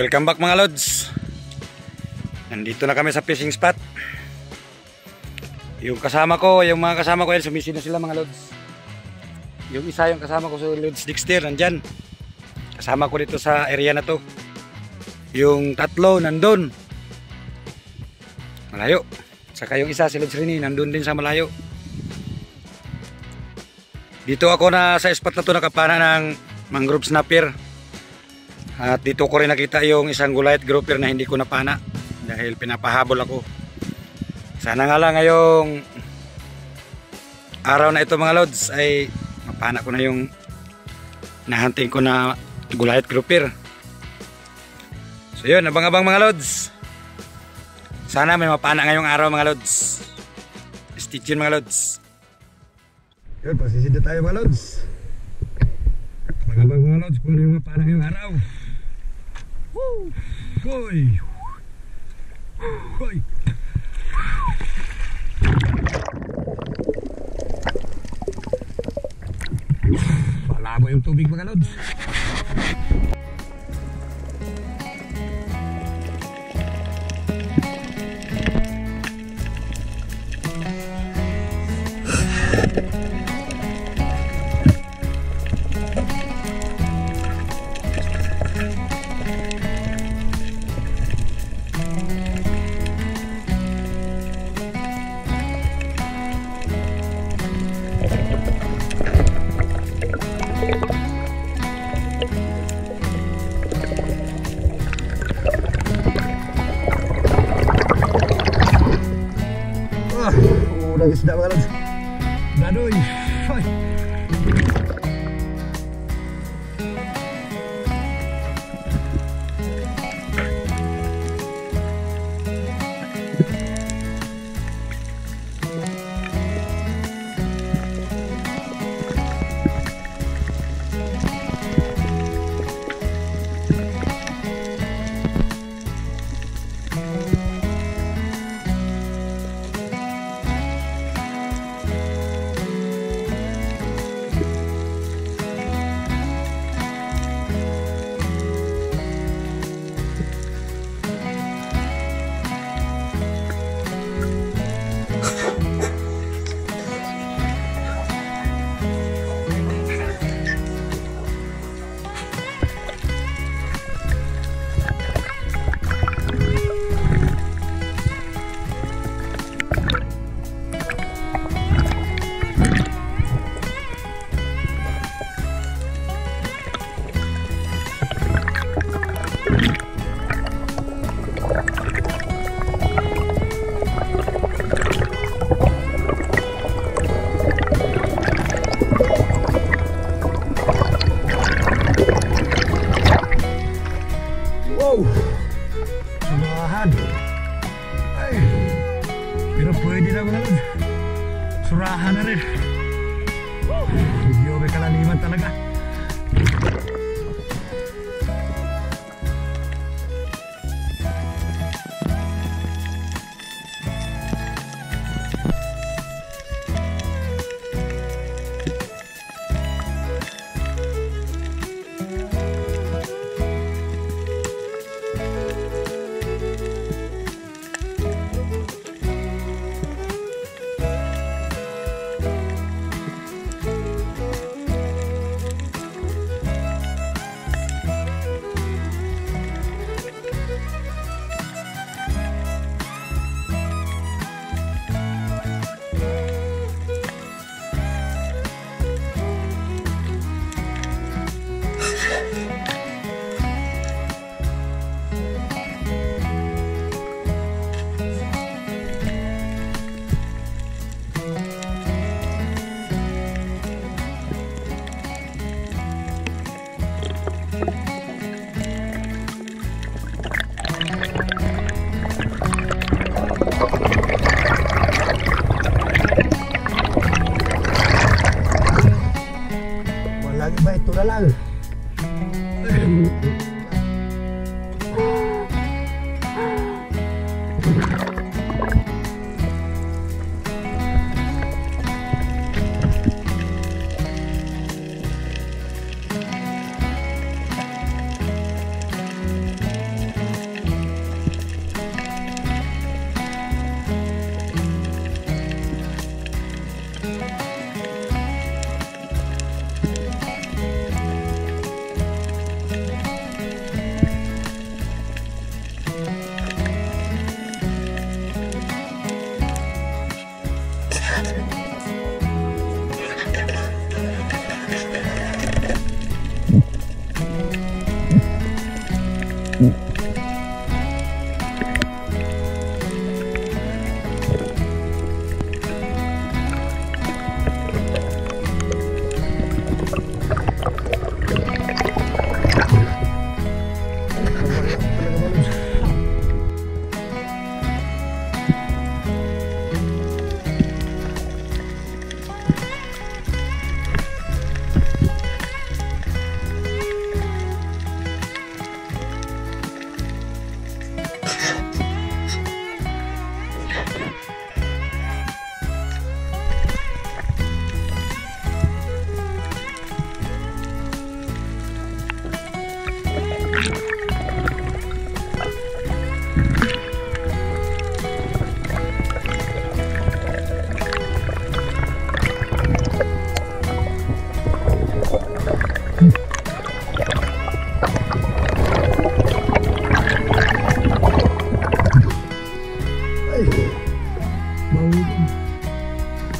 Welcome back mga lods. Nandito na kami sa fishing spot. Yung mga kasama ko yan, sumisino sila mga lods. Yung isa yung kasama ko sa Lods Dexter, nandyan. Kasama ko dito sa area na to. Yung tatlo nandun malayo. Saka yung isa si Lods Rini, nandun din sa malayo. Dito ako na sa spot na to nakapana ng mangrove snapper. At dito ko rin nakita yung isang goliath grouper na hindi ko napana dahil pinapahabol ako. Sana nga lang ngayong araw na ito mga lods ay mapana ko na yung nahunting ko na goliath grouper. So yun, abang-abang mga lods. Sana may mapana ngayong araw mga lods. Stay tuned mga lods. Yun, pasisidya tayo mga lods. Abang-abang mga lods kung ano yung mapana ngayong araw. Woo! Hoy! Hoy! Palabo yung tubig mga lods. Udah isda mga lods. Dadoy. Hoy. Wow! Surahan! Ay! Pero pwede na mga lods. Surahan na rin. Medyo may kalaliman talaga.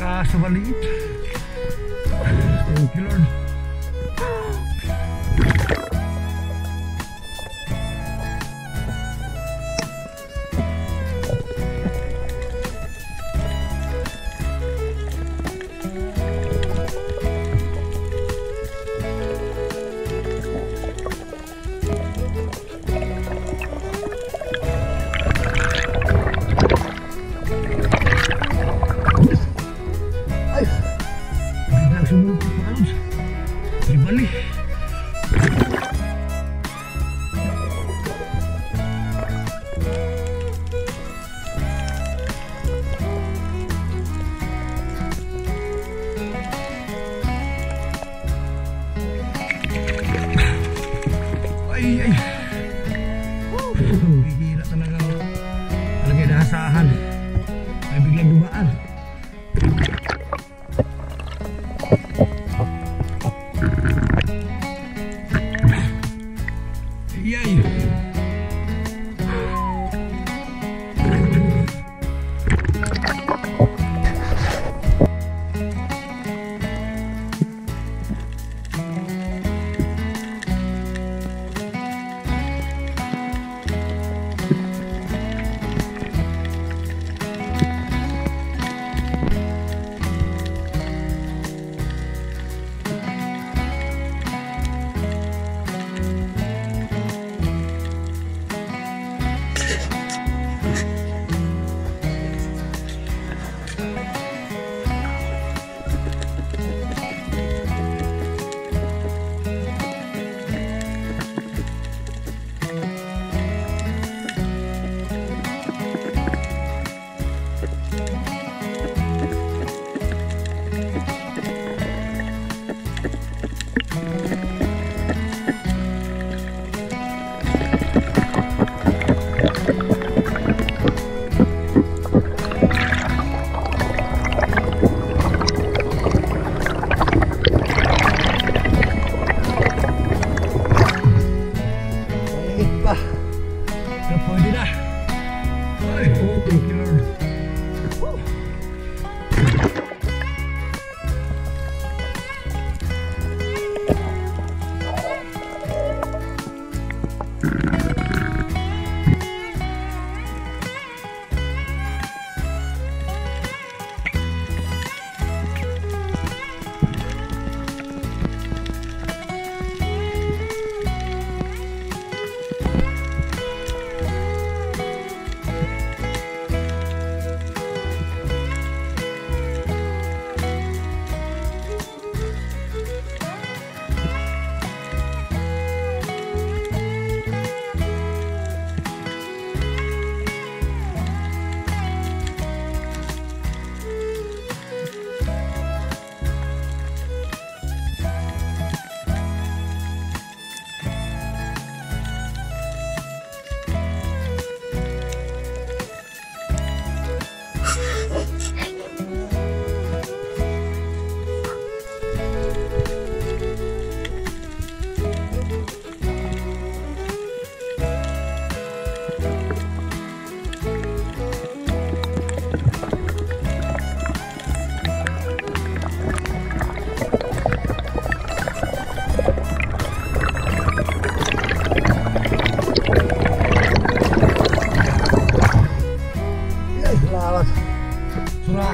Kaso maliit. Thank you, Lord. Sumunod ko pa lang. Ibali. Ay. Bihira talaga. Talaga inahasahan. Ay biglang dumaan. Yay!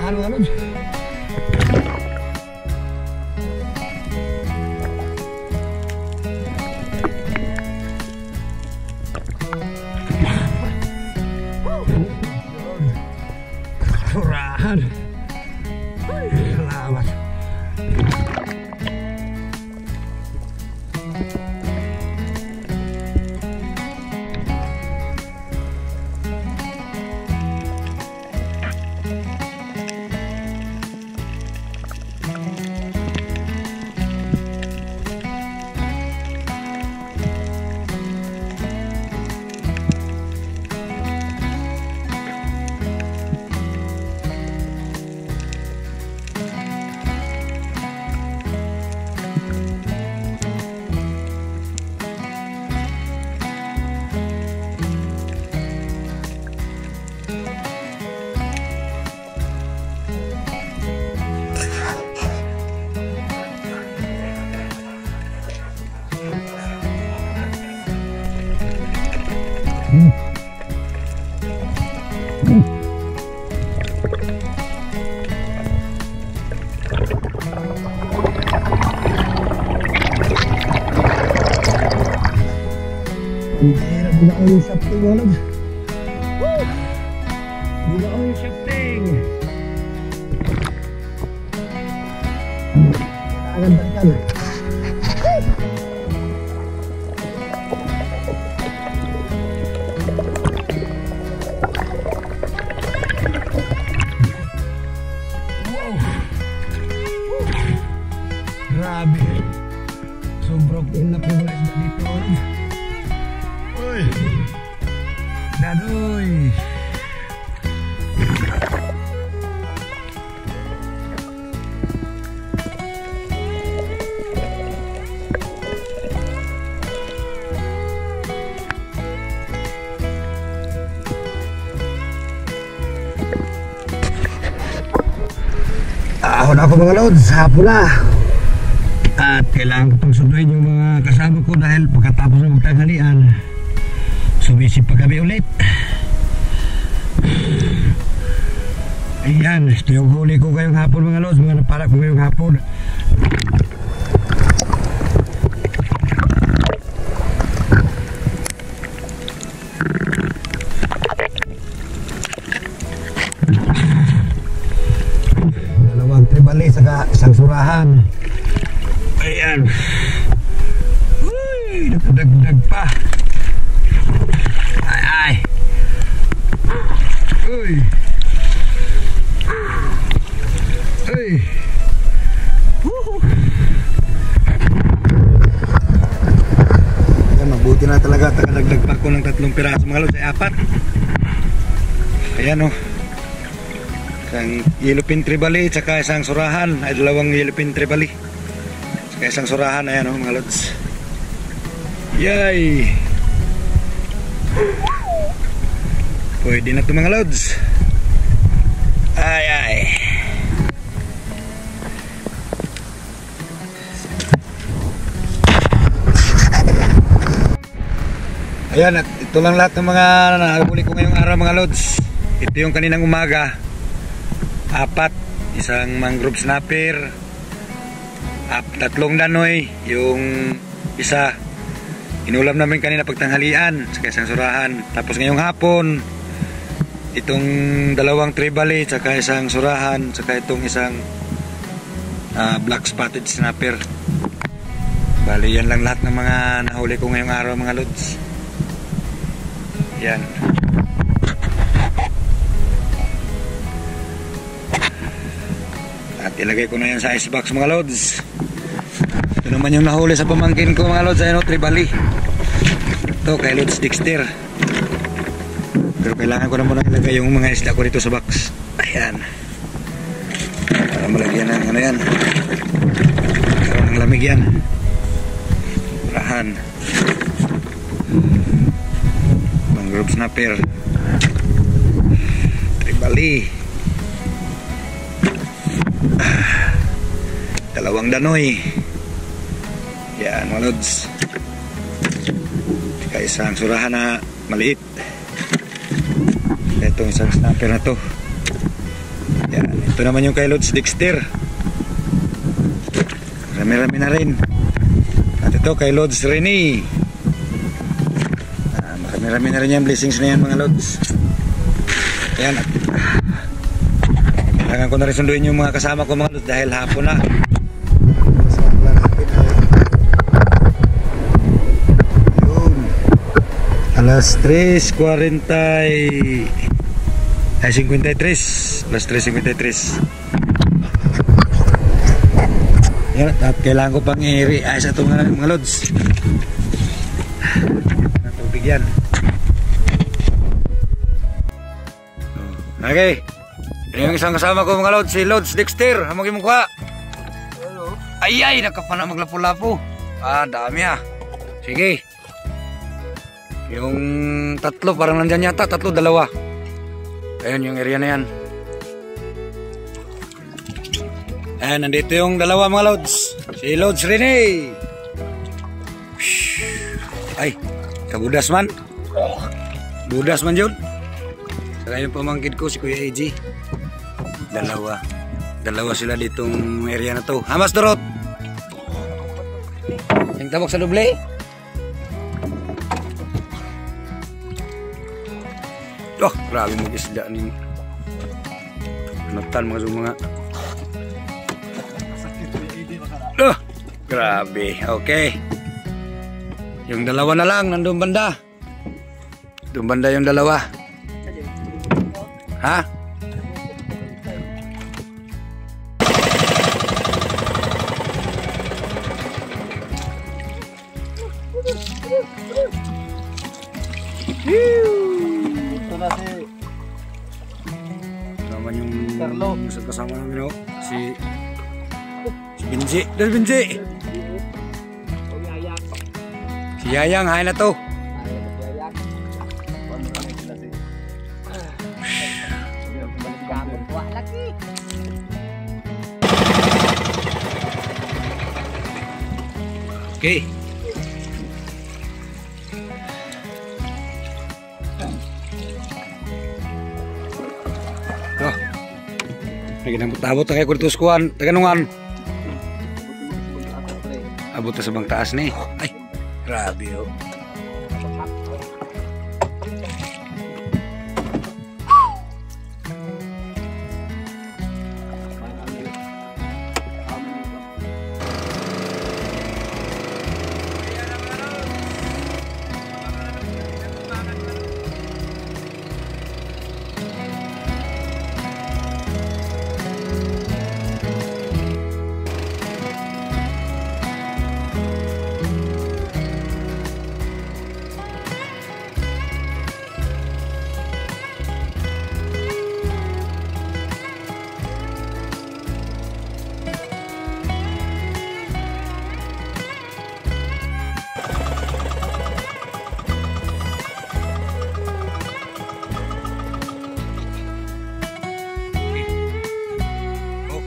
surahan mga lods. Surahan. Ay, salamat. Buka ko yung shafting mga lods. Buka ko yung shafting. Kailangan balikan. Wow. Grabe. Sobrang inap yung mga isda dito mga lods. Dadoy. Ahon ako mga lods, hapon na. At kailangan ko pang sunduin yung mga kasama ko dahil pagkatapos ng magtanghalian sumisip pa kami ulit. Ayan, ito yung huli ko ngayong hapon mga lods, mga napara ko ngayong hapon. Dalawang tribali saka isang surahan. Ayan. Uy, nagdagdag pa. Ay. Uy. Uy. Ayan, mabuti na talaga. Tagadagdag pa ako ng 3 piraso mga lods. Ay 4. Ayan o. Isang yellowfin tribali tsaka isang surahan. Ay 2 yellowfin tribali tsaka isang surahan. Ayan o mga lods. Yay. Pwede na ito mga lods. Ay ay. Ayan, at ito lang lahat ng mga nahuli ko ngayong araw mga lods. Ito yung kaninang umaga. 4, isang mangrove snapper, 3 danoy, yung isa inulam namin kanina pagtanghalian, saka isang surahan. Tapos ngayong hapon itong 2 tribali, saka isang surahan, saka itong isang black spotted snapper. Bali yan lang lahat ng mga nahuli ko ngayong araw mga lods. Yan. At ilagay ko na yan sa icebox mga lods. Ito naman yung nahuli sa pamangkin ko mga lods. Ayun o, tribali. Ito kay Lods Dexter. Pero kailangan ko na muna ilagay yung mga isda ko dito sa box. Ayan. Para malagyan ng ano yan. Karoon ng lamig yan. Rahan. Mangrove snapper. Tribali. 2 danoy. Yan mga lods. Saka isang surahan na maliit. Itong isang snapper na to. Yan. Ito naman yung kay Lods Dexter. Rami-rami na rin. At ito kay Lods Rene. Marami-rami na rin yung blessings na yan mga Lods. Ayan. Kailangan ko na rin sunduin yung mga kasama ko mga Lods dahil hapon na. Alas 3:40 ay 53. Alas 3:53. Yan, at kailangan ko pang i-reayos ito mga Lods. Tubig yan. Okay. Yan yung isang kasama ko mga Lods, si Lods Dexter. Hamagin mo kwa. Ay, nakapana maglapo-lapo. Dami Sige. Yung tatlo, parang nandyan yata. Tatlo, dalawa. Ayun, yung area na yan. Ayan, nandito yung dalawa mga Lods. Si Lods Rene. Ay, kabudas man. Budas man yun. Saka yung pamangkid ko, si Kuya AG. Dalawa sila ditong area na to. Hamas Dorot. Yung tabok sa doble. Oh, grabe mo isda ni Nutan mga grabe. Okay. Yung dalawa na lang nandun banda. Doon banda yung dalawa. Ha? Naman yung isang kasama namin si Binji. Dari Binji. Si Yayang, hay na to. Okay. Naginambot-abot na kayo kurtus kuhan. Taganungan. Abot na sa bang taas ni. Ay, grabe oh.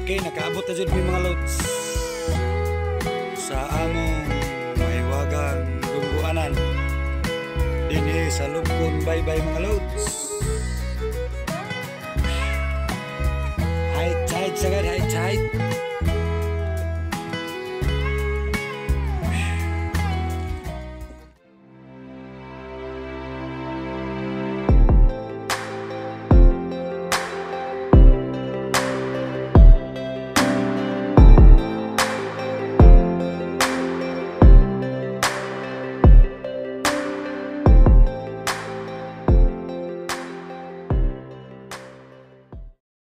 Okay, nakaabot na dyan mga Lods sa among mahiwagang dungguanan din sa Lubkon. Bye bye mga Lods.